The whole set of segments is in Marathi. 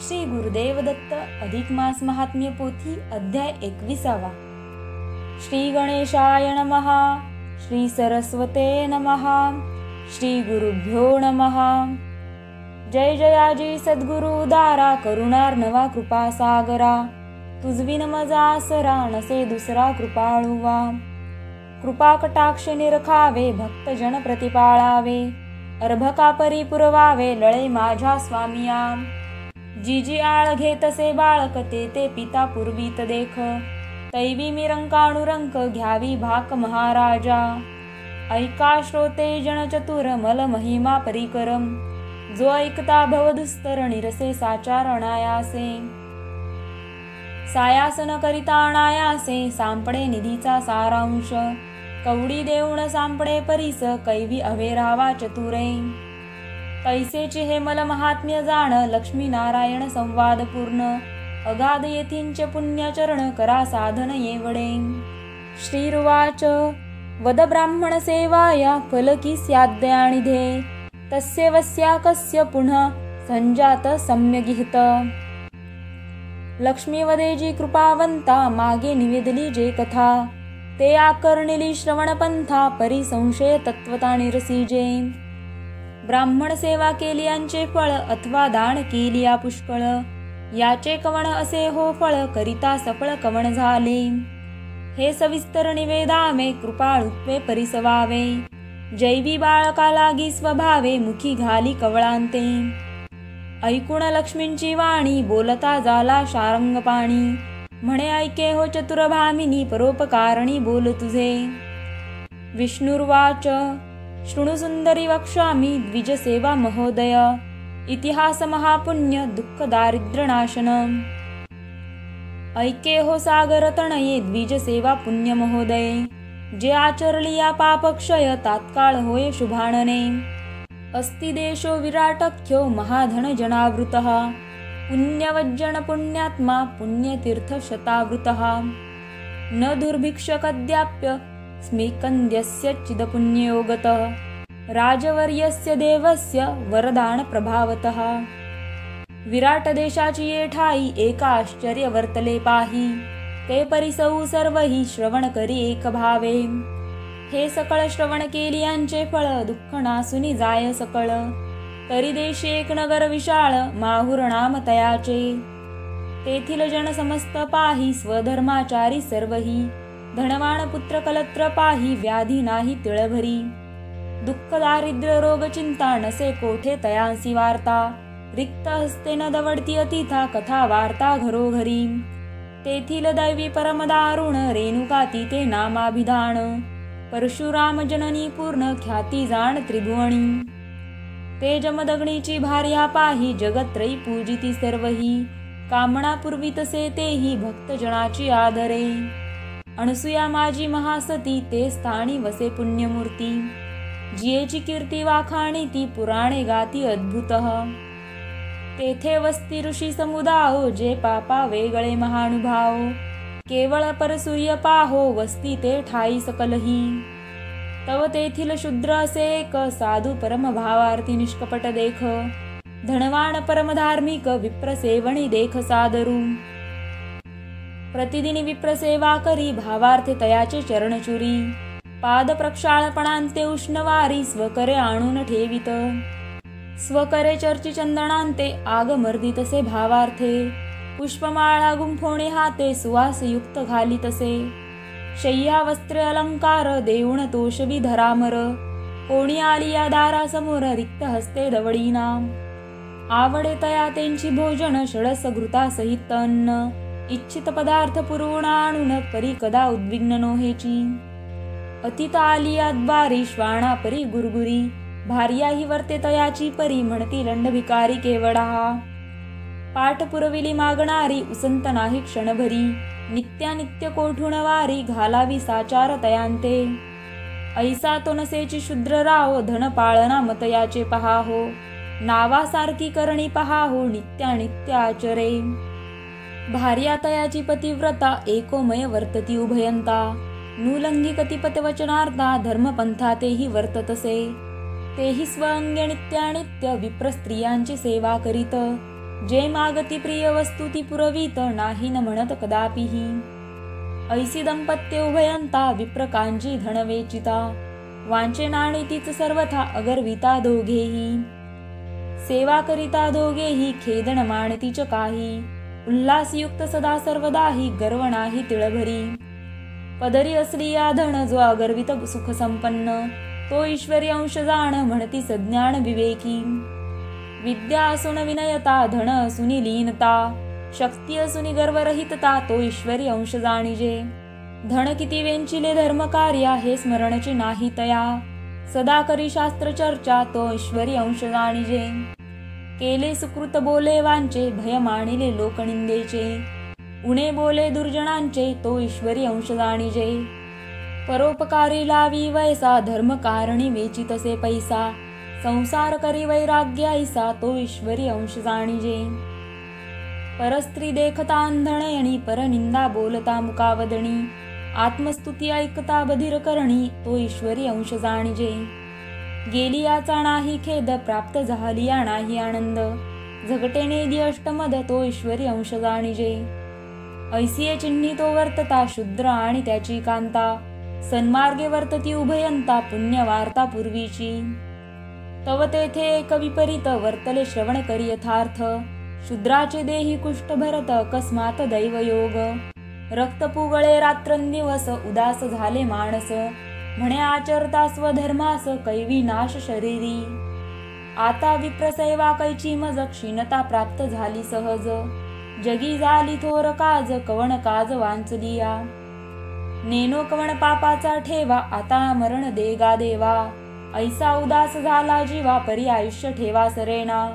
श्री गुरुदेव दत्त अधिक मास महात्म्य पोथी अध्याय 21. श्री गणेशाय नमः. श्री सरस्वते नमः. श्री गुरुभ्यो नमः. जय जयाजी सद्गुरु दारा करुणार्णवा कृपा सागरा. तुझविन मजा आसरा नसे दुसरा कृपाळुवा. कृपा कटाक्ष निरखावे भक्तजन प्रतिपाळावे. अर्भका परी पुरवावे लळे माझ्या स्वामिया. जी जी आळ घेतसे बाळकते ते पिता पूर्वीत देख. तैवी मी रंकाणुरंक घ्यावी भाक महाराजा. ऐका श्रोते जन चतुर मल महिमा परिकरम. जो ऐकता भवदुस्तर निरसे साचार अनायासे. सायासन करिता अनायासे सांपडे निधीचा सारांश. कवडी देऊन सांपडे परीस कैवी अवेरावा चतुरे. तैसेचे हे मल महात्म्य जाण लक्ष्मी नारायण संवाद पूर्ण. अगाध येथींचे पुण्यचरण करा साधन येवडे. श्रीरुवाच वद ब्राह्मण सेवाया फलकी स्याद्यानिधे. तस्य वस्या कस्य पुनः संजात सम्यगिहित. लक्ष्मी वदेजी कृपावंता मागे निवेदली जे कथा. ते आकर्णिली श्रवणपंथा परी संशय तत्वता निरसीजे. ब्राह्मण सेवा केली यांचे फळ अथवा दान केली या पुष्कळ. याचे कवण असे हो फळ करिता सफळ कवण झाले. हे सविस्तर निवेदावे कृपाळुत्वे परिसवावे. जैवी बाळका लागी स्वभावे मुखी घाली कवळांते. ऐकून लक्ष्मींची वाणी बोलता जाला शारंग पाणी. म्हणे ऐके हो चतुर भामिनी परोपकारणी बोल तुझे. विष्णुर्वाच शृणु सुंदरी वक्ष्यामि द्विज सेवा महोदय. इतिहास महापुण्य दुःख दारिद्र्य नाशन. ऐके हो सागर तणये द्विज सेवा पुण्य महोदय. जे आचरली या पापक्षय तात्काळ होय शुभानने. अस्ति देशो विराटख्यो महाधन जनावृतः. पुण्यवज्जन पुण्यात्मा पुण्यतीर्थ शतावृतः. न दुर्भिक्षकद्याप्य स्मेकन्द्यस्य चिदपुण्ययोगतः. राजवर्यस्य देवस्य वरदान प्रभावतः. विराट देशाची ये ठाई एका आश्चर्य वर्तले पाही. ते परिसौ सर्वही श्रवण करी एक भावे. हे सकळ श्रवण केली यांचे फळ दुःख नासुनी जाय सकळ. तरी देशी एक नगर विशाळ माहुर नाम तयाचे. तेथील जन समस्त पाही स्वधर्माचारी सर्वही. धनवान पुत्र कलत्र पाही व्याधी नाही तिळभरी. दुःख दारिद्र्य रोग चिंता नसे कोठे तयांसी वार्ता. रिक्त हस्ते न दवडती अतिथा कथा वार्ता घरोघरी. तेथील दैवी परम दारुण रेणुका तीते नामाभिधान. परशुराम जननी पूर्ण ख्याती जाण त्रिभुवनी. ते जमदग्नीची भार्या पाही जगत्रयी पूजिती सर्वही. कामना पूर्वितसे तेही भक्तजनाची आदरे. अनसुया माझी महासती ते स्थानी वसे पुण्यमूर्ती. जियेची कीर्ती वाखाणी ती पुराणे गाती अद्भुतः. तेथे वस्ती ऋषी समुदायो जे पापा वेगळे महानुभाव. केवळ परसूर्य पाहो वस्ती ते ठाई सकलही. तव तेथील शूद्र असे एक साधू परम भावार्थी निष्कपट देख. धनवान परम धार्मिक विप्रसेवणी देख सादरू. प्रतिदिनी विप्रसेवा करी भावार्थे तयाचे चरणचुरी. पाद प्रक्षाळपणांते उष्णवारी स्वकरे आणून ठेवित. स्वकरे चर्ची चंदनांते आग मर्दितसे भावार्थे. पुष्पमाळा गुंफोणे हाते सुवासयुक्त घालितसे. शय्या वस्त्रे अलंकार देऊन तोषवी धरामर. कोणी आली या दारासमोर रिक्त हस्ते दवडीना. आवडे तया त्यांची भोजन षडस घृता सहित अन्न. इच्छित पदार्थ पुरवून आणून परी कदा उद्विग्न नोहेची. अतिता आली द्वारी श्वाणा परी गुरगुरी. भार्या ही वर्ते तयाची परी म्हणती लंड भिकारी केवडा. पाठ पुरविली मागणारी उसंत नाही क्षणभरी. नित्यानित्य कोठून वारी घालावी साचार तयांते. ऐसा तो नसेची शूद्र राहो धन पाळना मतयाचे पहाहो. नावासारखी करणी पहाहो नित्यानित्य आचरे. भार्या तयाची पतिव्रता एकोमय वर्तती उभयंता. नुलंघी कतिपत वचनार्था धर्मपंथा तेही वर्ततसे. तेही स्वअंगे नित्यानित्य विप्र स्त्रियांची सेवा करीत. जे मागती प्रिय वस्तू ती पुरवीत नाही न म्हणत कदापिही. ऐसी दंपत्य उभयंता विप्रकांची धन वेचिता. वांचे नाणी तीच सर्वथा अगर्विता दोघेही. सेवा करिता दोघेही खेदन मानतीच काही. उल्हासयुक्त सदा सर्वदाही गर्व नाही तिळभरी. पदरी असली या धन जो अगर्वित सुख संपन्न. तो ईश्वरी अंश जाण म्हणती सज्ञान विवेकी. विद्या असून विनयता धन असुनी लीनता. शक्ती असुनी गर्वरहितता तो ईश्वरी अंश जाणीजे. धन किती वेंचिले धर्म कार्या हे स्मरणचे नाही तया. सदा करी शास्त्र चर्चा तो ईश्वरी अंश जाणीजे. केले सुकृत बोले वांचे भय मानिले लोकनिंदेचे. उणे बोले दुर्जनांचे तो ईश्वरी अंश जाणीजे. परोपकारी लावी वैसा धर्म कारणी वेचितसे पैसा. संसार करी वैराग्य ऐसा तो ईश्वरी अंश जाणीजे. परस्त्री देखता अंधणयणी परनिंदा बोलता मुकावदणी. आत्मस्तुती ऐकता बधिर करणी तो ईश्वरी अंश जाणीजे. गेली याचा नाही खेद प्राप्त झाली या नाही आनंद. झगटे नेदी अष्टमद तो ईश्वरी अंश जाणीजे. ऐसिये चिन्ही तो वर्तता शूद्र आणि त्याची कांता. सन्मार्गे वर्तती उभयंता पुण्य वार्ता पूर्वीची. तव तेथे एक विपरीत वर्तले श्रवण करी यथार्थ. शूद्राचे देही कुष्ठ भरत अकस्मात दैवयोग. रक्त पुगळे रात्रंदिवस उदास झाले मानस. म्हणे आचरता स्वधर्मास कैवी नाश शरीरी. आता विप्रसेवा कैची मज क्षीणता प्राप्त झाली सहज. जगी झाली थोर काज कवण काज वांचलिया. नेनो कवण पापाचा ठेवा आता मरण देगा देवा. ऐसा उदास झाला जीवा परी आयुष्य ठेवा सरेना.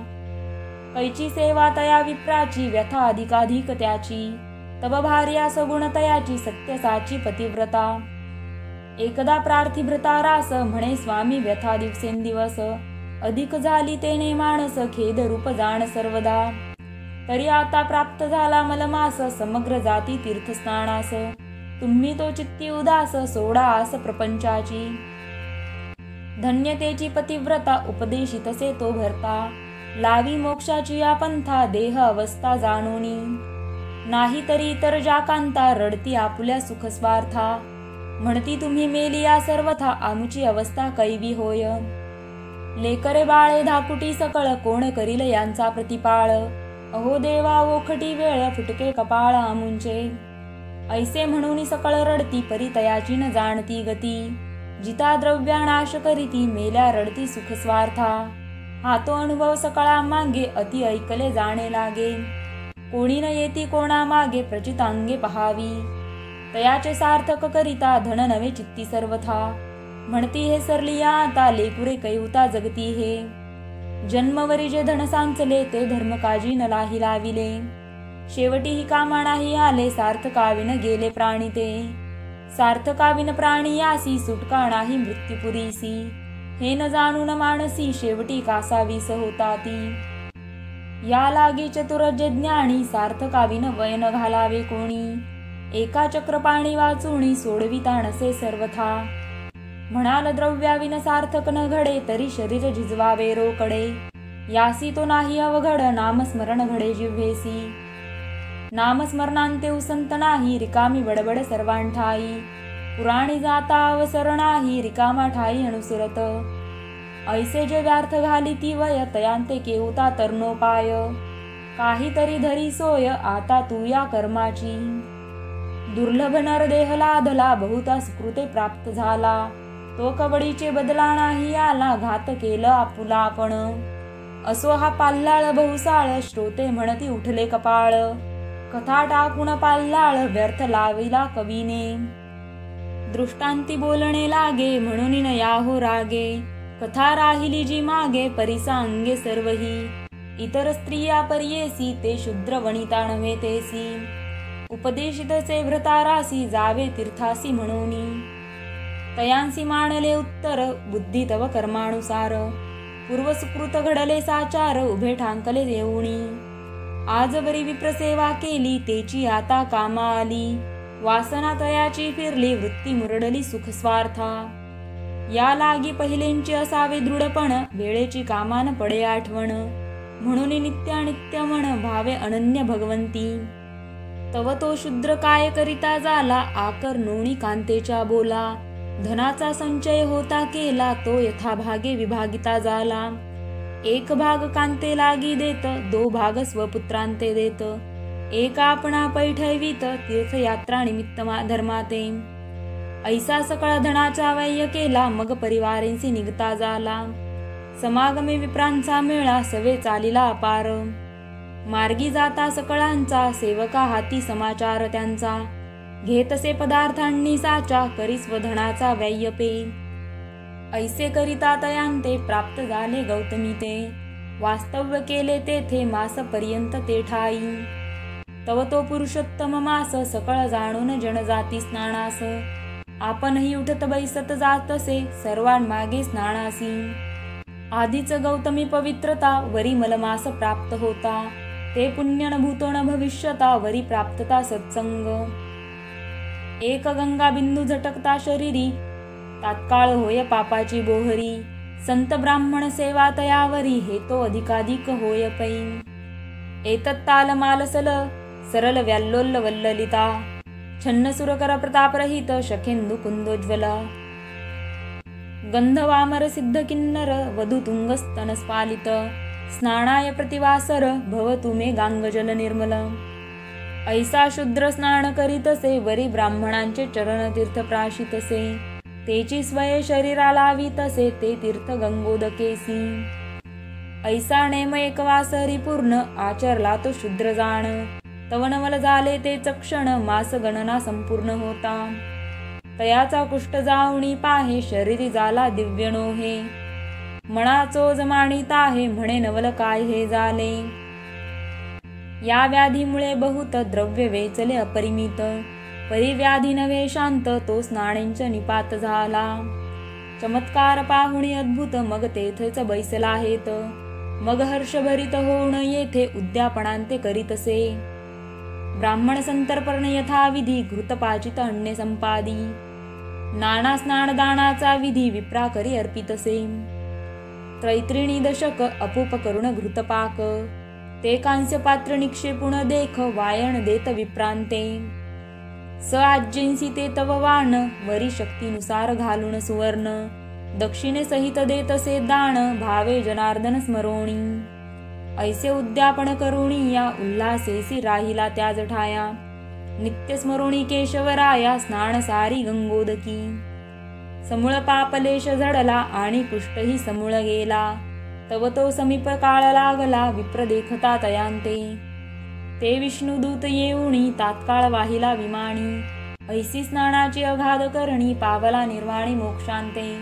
कैची सेवा तया विप्राची व्यथा अधिकाधिक त्याची. तब भार्या सगुण तयाची सत्य साची पतिव्रता. एकदा प्रार्थी भृतारास म्हणे स्वामी व्यथा दिवसेंदिवस. अधिक झाली तेने माणस खेद रूप जाण सर्वदा. तरी आता प्राप्त झाला मलमास समग्र जाती तीर्थस्नानास. तुम्ही तो चित्ती उदास सोडा आस प्रपंचाची. धन्यतेची पतिव्रता उपदेशितसे तो भरता. लावी मोक्षाची या पंथा देह अवस्था जाणोनी. नाही तरी इतर जाकांता रडती आपुल्या सुख स्वार्था. म्हणती तुम्ही मेली या सर्वथा आमुची अवस्था कैवी होय. लेकरे बाळे धाकुटी सकळ कोण करील यांचा प्रतिपाळ. अहो देवा ओखटी वेळ फुटके कपाळ आमुंचे. ऐसे म्हणून सकळ रडती परी तयाची न जाणती गती. जिता द्रव्या नाश करीती मेल्या रडती सुख स्वार्था. हा तो अनुभव सकळा मागे अति ऐकले जाणे लागे. कोणी न येती कोणा मागे प्रचितांगे पहावी. तयाचे सार्थक करिता धन नवे चित्ती सर्वथा. म्हणती हे सरलिया आता लेकुरे कैवता जगती हे. जन्मवरी जे धन सांचले ते धर्म काजी न लाही लाविले. शेवटी ही कामा नाही आले सार्थकाविन गेले प्राणी ते. सार्थकाविन प्राणी यासी सुटका नाही मृत्युपुरीसी. हे न जाणून मानसी शेवटी कासावीस होता ती. या लागी चतुरज ज्ञानी सार्थकाविन वयन घालावे कोणी. एका चक्रपाणी वाचुणी सोडविता नसे सर्वथा. म्हणाल द्रव्याविन सार्थक न घडे तरी शरीर झिजवावे रोकडे. यासी तो नाही अवघड नामस्मरण घडे जिव्हेसी. नामस्मरणांते उसंत नाही रिकामी बडबड सर्वांठाई. पुराणी जाता अवसर नाही रिकामा ठाई अनुसरत. ऐसे जे व्यर्थ घाली ती वय तयांते केवता तरुणोपाय. काहीतरी धरी सोय आता तू या कर्माची. दुर्लभ नर देह लाधला बहुता सुकृते प्राप्त झाला. तो कवडीचे बदला नाही आला घात केलं आपुला आपण. असो हा पाल्लाळ बहुसाळ श्रोते म्हणती उठले कपाळ. कथा टाकून पाल्लाळ व्यर्थ लाविला कवीने. दृष्टांती बोलणे लागे म्हणून न याहो रागे. कथा राहिली जी मागे परिसा अंगे सर्वही. इतर स्त्रिया पर्येसी ते शूद्र वनिता नव्हे तेसी. उपदेशितसे भृतारासी जावे तीर्थासी म्हणूनी. तयांसी मानले उत्तर बुद्धी तव कर्मानुसार. पूर्वसुकृत घडले साचार उभे ठांकले देऊणी. आजवरी विप्रसेवा केली तेची आता कामा आली. वासना तयाची फिरली वृत्ती मुरडली सुख स्वार्था. या लागी पहिलेंची असावे दृढपण वेळेची कामान पडे आठवण. म्हणून नित्यानित्य म्हण भावे अनन्य भगवंती. तव तो शूद्र काय करिता झाला आकर्णोनी कांतेच्या बोला. धनाचा संचय होता केला तो यथाभागे विभागिता झाला. एक भाग कांते लागी देत दो भाग स्वपुत्रांते देत. एक आपणा पैठवित तीर्थयात्रा निमित्त धर्माते. ऐसा सकळ धनाचा व्यय केला मग परिवारेंसी निघता झाला. समागमे विप्रांचा मेळा सवे चालिला अपार. मार्गी जाता सकळांचा सेवका हाती समाचार त्यांचा. घेतसे पदार्थांनी साचा करी स्वधनाचा व्यय पे. ऐसे करिता तयांते प्राप्त झाले गौतमी ते. वास्तव्य केले तेथे मास पर्यंत ते ठाई. तव तो पुरुषोत्तम मास सकळ जाणून जनजाती स्नानास. आपणही उठत बैसत जातसे सर्वांमागे स्नानासी. आधीच गौतमी पवित्रता वरी मलमास प्राप्त होता. ते पुण्य न भूतो न भविष्यता वरी प्राप्तता सत्संग. एक गंगा बिंदू झटकता शरीरी तात्काळ होय पापाची बोहरी. संत ब्राह्मण सेवा तयावरी हे तो अधिकाधिक होय पै. एतत् ताल मालसल सरल व्याल्लोल वल्ललिता. छन्न सुरकर प्रतापरहित शखेंदु कुंदोज्वला. गंधवामर सिद्ध किन्नर वधू तुंगस्तन स्फालित. स्नानाय प्रतिवासर भवतु मे गांगजल निर्मल. ऐसा शूद्र स्नान करीतसे वरी ब्राह्मणांचे चरण तीर्थ प्राशितसे. तेची स्वये शरीरा लावितसे ते तीर्थ गंगोदकेसी. ऐसा नेम एकवासरी पूर्ण आचरला तो शूद्र जाण. तव नवल झाले ते चक्षण मास गणना संपूर्ण होता. तयाचा कुष्ठ जावणी पाहे शरीरी झाला दिव्य नोहे. मनाचो जमाणीत आहे म्हणे नवल काय हे झाले. या व्याधीमुळे बहुत द्रव्य वेचले अपरिमित. परिव्याधी नव्हे शांत तो स्नानेंच निपात झाला. चमत्कार पाहुणी अद्भुत मग तेथेच बैसला हेत. मग हर्षभरित होऊन येथे उद्यापनांते करीतसे. ब्राह्मण संतर्पण यथाविधी घृतपाचित अन्य संपादी. नाना स्नान दानाचा विधी विप्रा करी अर्पितसे. त्रैत्रिणी दशक अपूप करुण घृतपाक. ते कांस्य पात्र निक्षेपुण देख वायण देत विप्रांते. स आज्यंसी ते तव वाण वरी शक्तीनुसार घालून सुवर्ण. दक्षिणे सहित देतसे दान भावे जनार्दन स्मरोणी. ऐसे उद्यापन करुणी या उल्हासेसी राहिला त्या जठाया. नित्य स्मरोणी केशवराया स्नान सारी गंगोदकी. समूळ पापलेश झडला आणि कुष्ठही समूळ गेला. तव तो समीप काळ लागला विप्र देखता तयांते. ते विष्णुदूत येऊनी तात्काळ वाहिला विमानी. ऐसी स्नानाची अगाध करणी पावला निर्वाणी मोक्षांते.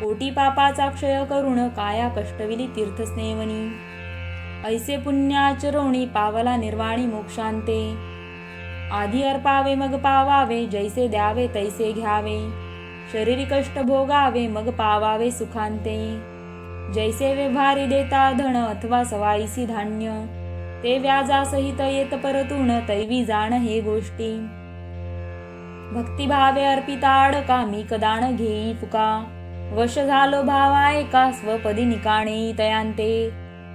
कोटी पापाचा क्षय करुण काया कष्टविली तीर्थस्नेवनी. ऐसे पुण्याचरोणी पावला निर्वाणी मोक्षांते. आधी अर्पावे मग पावावे जैसे द्यावे तैसे घ्यावे. शरीरी कष्ट भोगावे मग पावावे सुखांते. जैसे व्यवहारी देता धन अथवा सवाईसी धान्य. ते व्याजासहित येत परतून तैवी जाण हे गोष्टी. भक्तिभावे अर्पिता अडका मी कदान घेई फुका. वश झालो भावा एका स्वपदी निकाणे तयांते.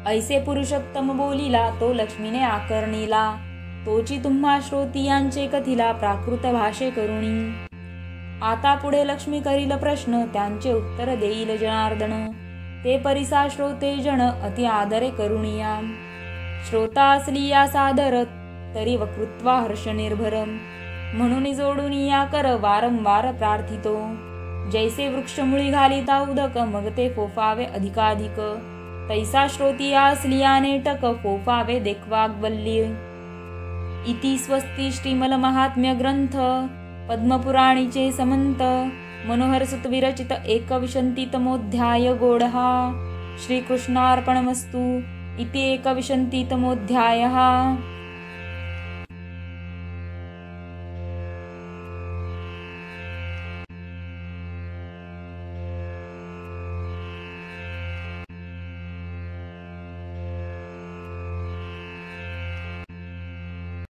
ऐसे पुरुषोत्तम बोलिला तो लक्ष्मीने आकर्णीला. तोची तुम्हा श्रोतियांचे कथिला प्राकृत भाषे करुणी. आता पुढे लक्ष्मी करील प्रश्न त्यांचे उत्तर देईल जनार्दन. ते परिसा श्रोते जन अति आदरे करुणिया. श्रोता असली या सादर तरी वकृत्वा हर्ष निर्भर. म्हणून जोडून या कर वारंवार प्रार्थितो. जैसे वृक्षमुळी घालिता उदक मग ते फोफावे अधिकाधिक. तैसा श्रोतिया असलिया नेटक फोफावे देखवाग्वल्ली. इति स्वस्ति श्रीमल महात्म्य ग्रंथ पद्मपुराणीचे समंत मनोहरसुत विरचित 21तमोऽध्याय गोडहा. श्रीकृष्णार्पणमस्तु. इति 21तमोऽध्यायः.